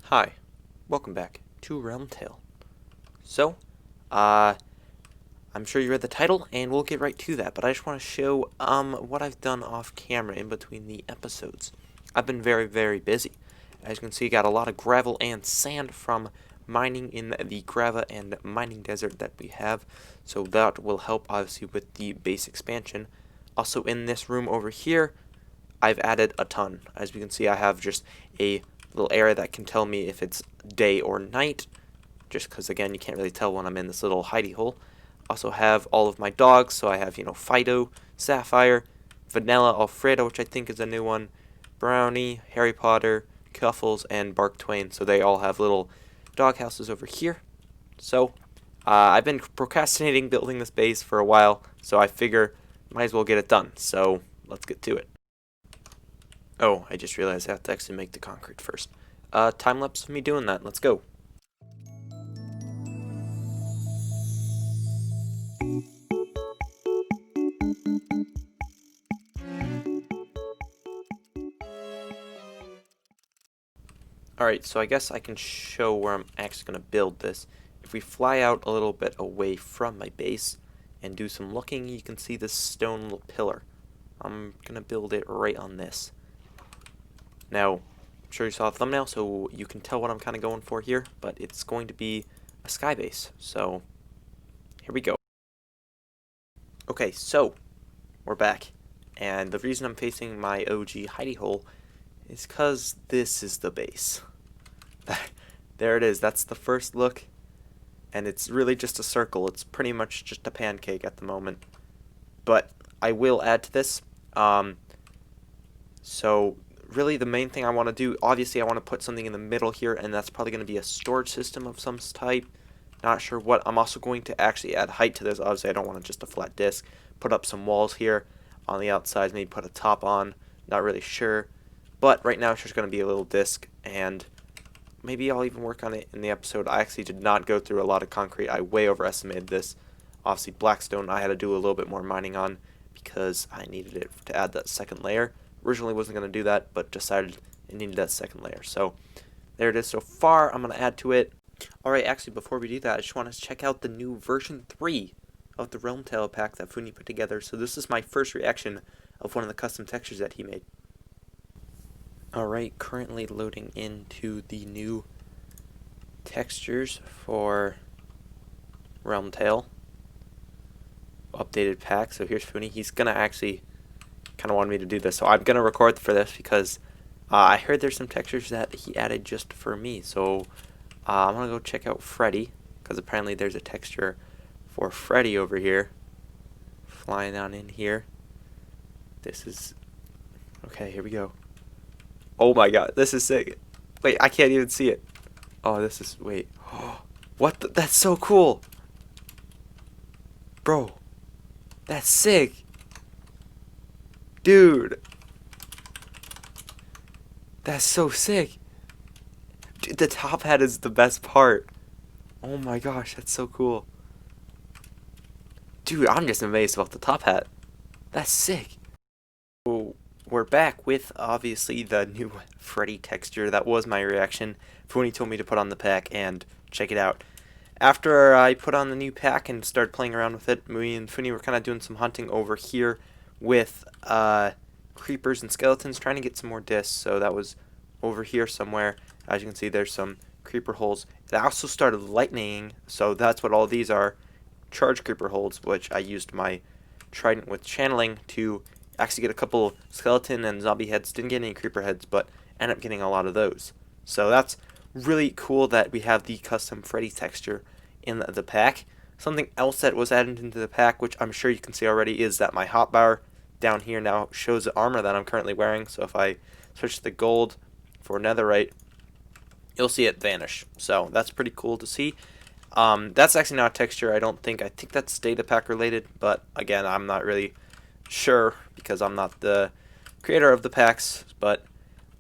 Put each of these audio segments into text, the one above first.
Hi, welcome back to RealmTale. So, uh, I'm sure you read the title, and we'll get right to that, but I just want to show, what I've done off camera in between the episodes. I've been very busy. As you can see, got a lot of gravel and sand from mining in the grava and mining desert that we have, so that will help, obviously, with the base expansion. Also, in this room over here, I've added a ton. As you can see, I have just a little area that can tell me if it's day or night, just because, again, you can't really tell when I'm in this little hidey hole. Also have all of my dogs, so I have, Fido, Sapphire, Vanilla, Alfredo, which I think is a new one, Brownie, Harry Potter, Cuffles, and Bark Twain, so they all have little dog houses over here. So, I've been procrastinating building this base for a while, so I figure might as well get it done, so let's get to it. Oh, I just realized I have to actually make the concrete first. Time lapse of me doing that. Let's go. Alright, so I guess I can show where I'm actually going to build this. If we fly out a little bit away from my base and do some looking, you can see this stone little pillar. I'm going to build it right on this. Now, I'm sure you saw the thumbnail, so you can tell what I'm kind of going for here, but it's going to be a sky base. So, here we go. Okay, so, we're back. And the reason I'm facing my OG hidey hole is because this is the base. There it is. That's the first look. And it's really just a circle. It's pretty much just a pancake at the moment. But I will add to this. So really the main thing I want to do, obviously I want to put something in the middle here, and that's probably going to be a storage system of some type. Not sure what. I'm also going to actually add height to this. Obviously I don't want just a flat disc. Put up some walls here on the outside, maybe put a top on. Not really sure. But right now it's just going to be a little disc, and maybe I'll even work on it in the episode. I actually did not go through a lot of concrete. I way overestimated this. Obviously Blackstone I had to do a little bit more mining on because I needed it to add that second layer. Originally wasn't going to do that, but decided it needed that second layer. So there it is so far. I'm going to add to it. Alright, actually before we do that, I just want to check out the new version 3 of the RealmTale pack that Funi put together. So this is my first reaction of one of the custom textures that he made. Alright, currently loading into the new textures for RealmTale updated pack. So here's Funi. He's gonna actually kind of wanted me to do this, so I'm gonna record for this because I heard there's some textures that he added just for me. So I'm gonna go check out Freddy, because apparently there's a texture for Freddy over here. Flying on in here. This is okay. Here we go. Oh my god, this is sick. Wait, I can't even see it. Oh, this is, wait. What the, that's so cool. Bro, that's sick. Dude. That's so sick. Dude, the top hat is the best part. Oh my gosh, that's so cool. Dude, I'm just amazed about the top hat. That's sick. So, we're back with, obviously, the new Freddy texture. That was my reaction for when he told me to put on the pack and check it out. After I put on the new pack and started playing around with it, me and Funi were kind of doing some hunting over here with creepers and skeletons, trying to get some more discs. So that was over here somewhere. As you can see, there's some creeper holes. It also started lightning, so that's what all these are. Charge creeper holes, which I used my trident with channeling to actually get a couple skeleton and zombie heads. Didn't get any creeper heads, but ended up getting a lot of those. So that's really cool that we have the custom Freddy texture in the pack. Something else that was added into the pack, which I'm sure you can see already, is that my hotbar down here now shows the armor that I'm currently wearing. So if I switch to the gold for netherite, you'll see it vanish. So that's pretty cool to see. That's actually not a texture, I don't think. I think that's data pack related, but again, I'm not really sure because I'm not the creator of the packs. But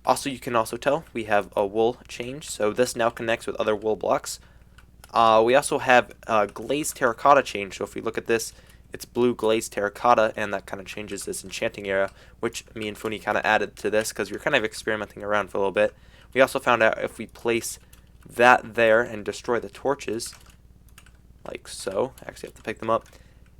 also, you can also tell we have a wool change, so this now connects with other wool blocks. We also have glazed terracotta change, so if we look at this, it's blue glazed terracotta, and that kind of changes this enchanting area, which me and Funi kind of added to this because we were kind of experimenting around for a little bit. We We also found out if we place that there and destroy the torches, like so, actually have to pick them up,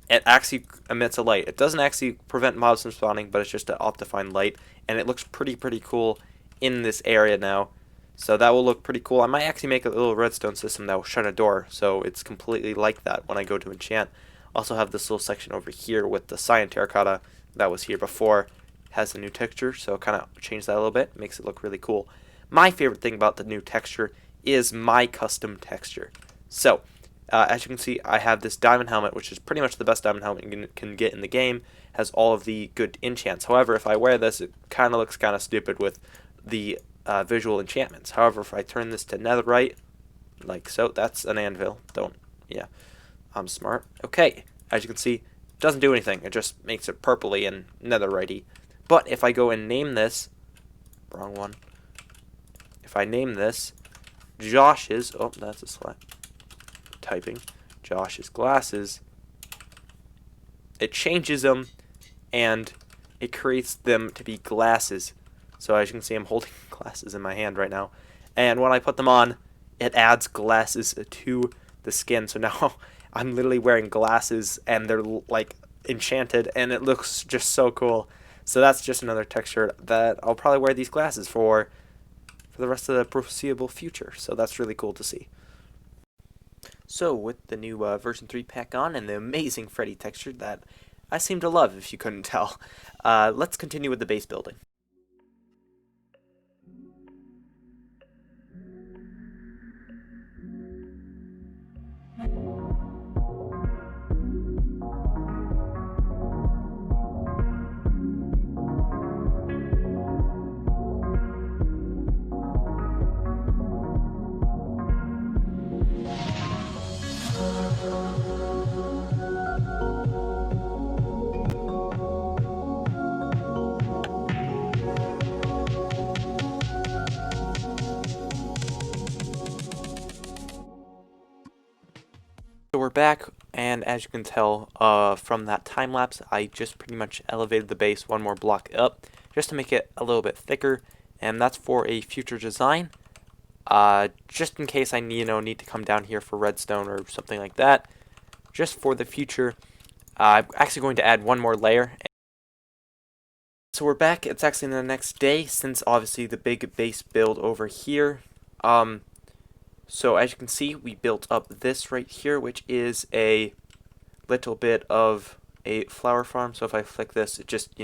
it actually emits a light. It doesn't actually prevent mobs from spawning, but it's just an optifine light, and it looks pretty cool in this area now. So that will look pretty cool. I might actually make a little redstone system that will shut a door, so it's completely like that when I go to enchant. Also have this little section over here with the cyan terracotta that was here before. It has a new texture, so kind of change that a little bit, makes it look really cool. My favorite thing about the new texture is my custom texture. So, as you can see, I have this diamond helmet, which is pretty much the best diamond helmet you can get in the game. Has all of the good enchants. However, if I wear this, it kind of looks kind of stupid with the visual enchantments. However, if I turn this to netherite, like so, that's an anvil. I'm smart. Okay, as you can see, it doesn't do anything. It just makes it purpley and netherite-y. But if I go and name this, wrong one. If I name this Josh's, oh, that's a slap. Typing Josh's glasses, it changes them and it creates them to be glasses. So as you can see, I'm holding glasses in my hand right now, and when I put them on, it adds glasses to the skin. So now I'm literally wearing glasses and they're like enchanted, and it looks just so cool. So that's just another texture that I'll probably wear these glasses for the rest of the foreseeable future. So that's really cool to see. So with the new version 3 pack on and the amazing Freddy texture that I seem to love, if you couldn't tell, let's continue with the base building. So we're back, and as you can tell from that time lapse, I just pretty much elevated the base one more block up just to make it a little bit thicker, and that's for a future design. Just in case I need to come down here for redstone or something like that. Just for the future, I'm actually going to add one more layer. So we're back. It's actually the next day since obviously the big base build over here. So as you can see, we built up this right here, which is a little bit of a flower farm. So if I flick this, it just,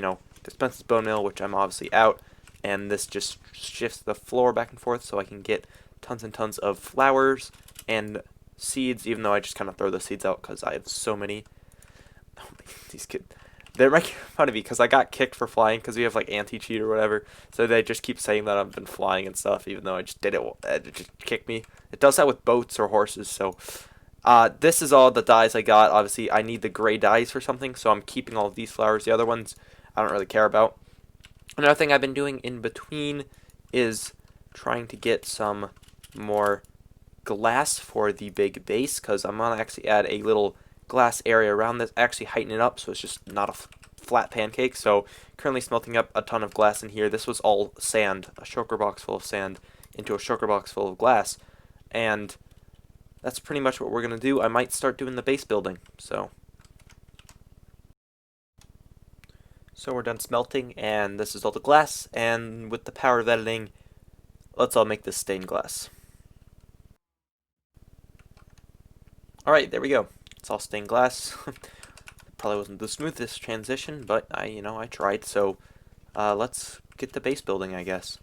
dispenses bone meal, which I'm obviously out. And this just shifts the floor back and forth so I can get tons and tons of flowers and seeds, even though I just kind of throw the seeds out because I have so many. Oh, these kids. They're making fun of me because I got kicked for flying because we have like anti-cheat or whatever. So they just keep saying that I've been flying and stuff, even though I just did it. It just kicked me. It does that with boats or horses. So this is all the dyes I got. Obviously, I need the gray dyes for something, so I'm keeping all of these flowers. The other ones I don't really care about. Another thing I've been doing in between is trying to get some more glass for the big base, because I'm going to actually add a little glass area around this, actually heighten it up so it's just not a flat pancake. So currently smelting up a ton of glass in here. This was all sand, a shulker box full of sand into a shulker box full of glass, and that's pretty much what we're going to do. I might start doing the base building. So we're done smelting, and this is all the glass, and with the power of editing, let's all make this stained glass. Alright, there we go. It's all stained glass. Probably wasn't the smoothest transition, but I tried. So let's get the base building, I guess.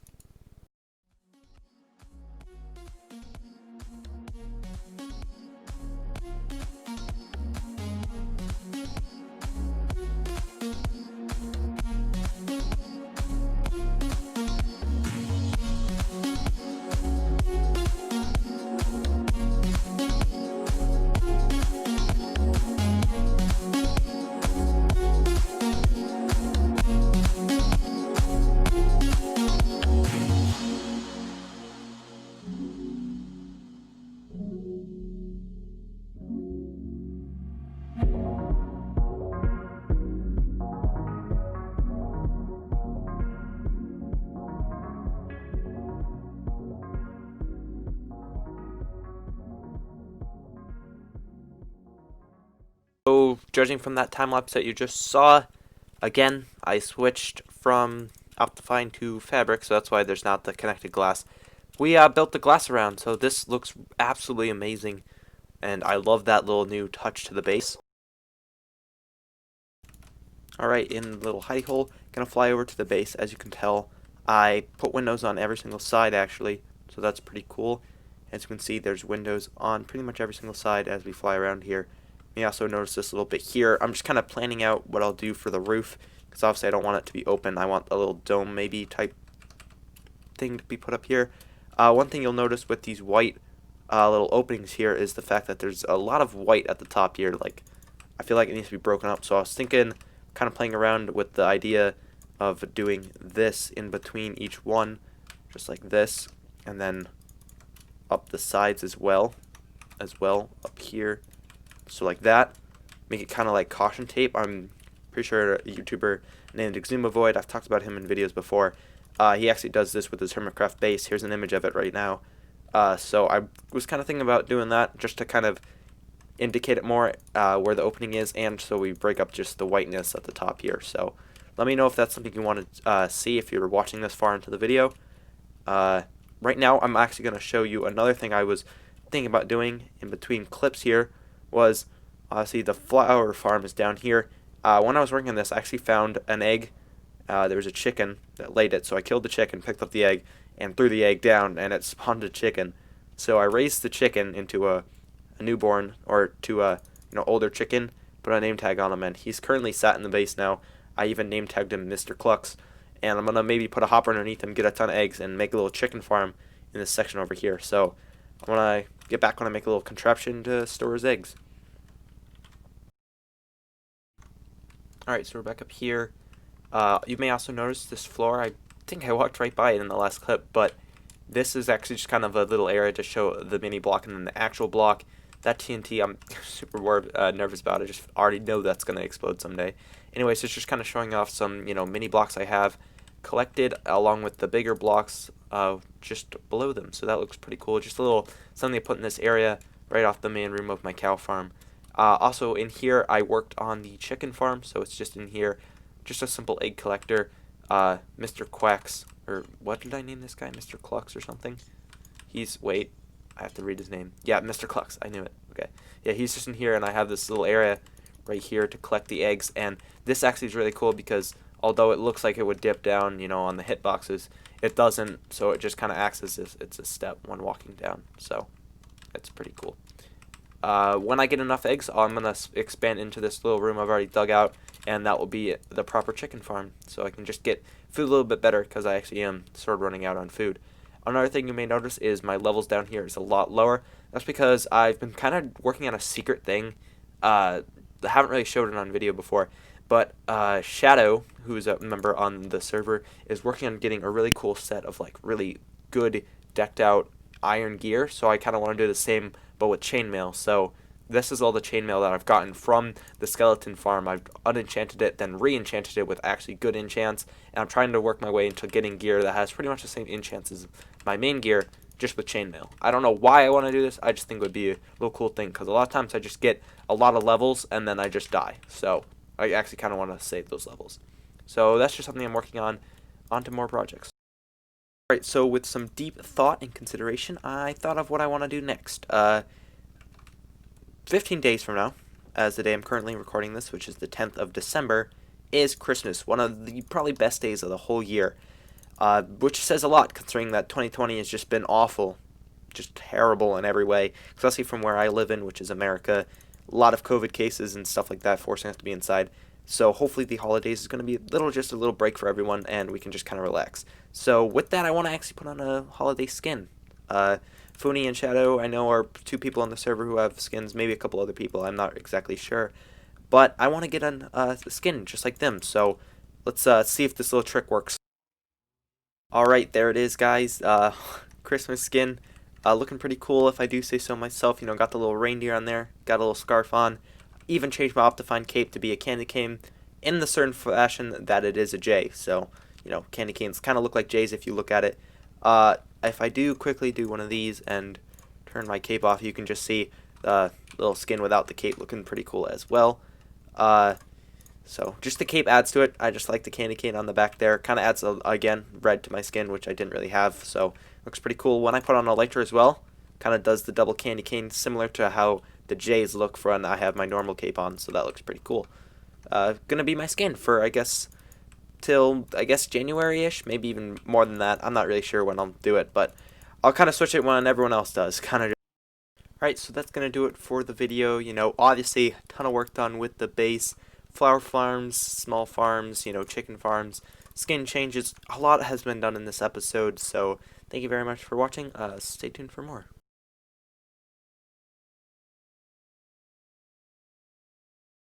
So, judging from that time lapse that you just saw, again, I switched from Optifine to Fabric, so that's why there's not the connected glass. We built the glass around, so this looks absolutely amazing, and I love that little new touch to the base. Alright, in the little hidey hole, gonna fly over to the base. As you can tell, I put windows on every single side actually, so that's pretty cool. As you can see, there's windows on pretty much every single side as we fly around here. You may also notice this little bit here. I'm just kind of planning out what I'll do for the roof, because obviously I don't want it to be open. I want a little dome maybe type thing to be put up here. One thing you'll notice with these white little openings here is the fact that there's a lot of white at the top here. Like, I feel like it needs to be broken up, so I was thinking, kind of playing around with the idea of doing this in between each one, just like this, and then up the sides as well up here, so like that. Make it kind of like caution tape. I'm pretty sure a YouTuber named Exumavoid, I've talked about him in videos before, he actually does this with his Hermitcraft base. Here's an image of it right now. So I was kind of thinking about doing that just to kind of indicate it more where the opening is, and so we break up just the whiteness at the top here. So let me know if that's something you want to see if you're watching this far into the video. Right now I'm actually going to show you another thing I was thinking about doing in between clips here. Was see, the flower farm is down here. When I was working on this, I actually found an egg. There was a chicken that laid it, so I killed the chicken, picked up the egg, and threw the egg down, and it spawned a chicken. So I raised the chicken into a newborn, or to a older chicken, put a name tag on him, and he's currently sat in the base now. I even name tagged him Mr. Clucks, and I'm gonna maybe put a hopper underneath him, get a ton of eggs, and make a little chicken farm in this section over here. So I'm gonna get back when I make a little contraption to store his eggs. Alright, so we're back up here. You may also notice this floor. I think I walked right by it in the last clip, but this is actually just kind of a little area to show the mini block and then the actual block. That TNT, I'm super nervous about. I just already know that's going to explode someday. Anyways, it's just kind of showing off some, mini blocks I have collected along with the bigger blocks just below them. So that looks pretty cool. Just a little something to put in this area right off the main room of my cow farm. Also in here, I worked on the chicken farm, so it's just in here. Just a simple egg collector. Mr. Quacks, or what did I name this guy? Mr. Clucks or something? Wait, I have to read his name. Yeah, Mr. Clucks, I knew it. Okay. Yeah, he's just in here, and I have this little area right here to collect the eggs, and this actually is really cool because although it looks like it would dip down, on the hitboxes, it doesn't, so it just kind of acts as if it's a step when walking down, so it's pretty cool. When I get enough eggs, I'm going to expand into this little room I've already dug out, and that will be the proper chicken farm, so I can just get food a little bit better because I actually am sort of running out on food. Another thing you may notice is my levels down here is a lot lower. That's because I've been kind of working on a secret thing. I haven't really showed it on video before, but Shadow, who's a member on the server, is working on getting a really cool set of like really good decked out iron gear, so I kind of want to do the same but with chainmail. So this is all the chainmail that I've gotten from the skeleton farm. I've unenchanted it, then re-enchanted it with actually good enchants, and I'm trying to work my way into getting gear that has pretty much the same enchants as my main gear, just with chainmail. I don't know why I want to do this, I just think it would be a little cool thing, because a lot of times I just get a lot of levels and then I just die. So I actually kind of want to save those levels. So that's just something I'm working on to more projects. Alright, so with some deep thought and consideration, I thought of what I want to do next. 15 days from now, as the day I'm currently recording this, which is the 10th of December, is Christmas, one of the probably best days of the whole year, which says a lot considering that 2020 has just been awful, just terrible in every way, especially from where I live in, which is America. A lot of COVID cases and stuff like that forcing us to be inside. So hopefully the holidays is going to be just a little break for everyone, and we can just kind of relax. So with that, I want to actually put on a holiday skin. Funi and Shadow, I know, are two people on the server who have skins, maybe a couple other people, I'm not exactly sure. But I want to get a skin just like them, so let's see if this little trick works. Alright, there it is, guys. Christmas skin. Looking pretty cool if I do say so myself. Got the little reindeer on there, got a little scarf on. Even changed my Optifine cape to be a candy cane in the certain fashion that it is a J. So, candy canes kind of look like J's if you look at it. If I do quickly do one of these and turn my cape off, you can just see the little skin without the cape looking pretty cool as well. So just the cape adds to it. I just like the candy cane on the back there. Kind of adds, again, red to my skin, which I didn't really have. So looks pretty cool. When I put on a lighter as well, kind of does the double candy cane, similar to how the J's look for when I have my normal cape on. So that looks pretty cool. Gonna be my skin for, I guess, till, I guess, January-ish. Maybe even more than that. I'm not really sure when I'll do it, but I'll kind of switch it when everyone else does. Kind of. Alright, so that's going to do it for the video. You know, obviously, a ton of work done with the base. Flower farms, small farms, you know, chicken farms, skin changes. A lot has been done in this episode, so thank you very much for watching. Stay tuned for more.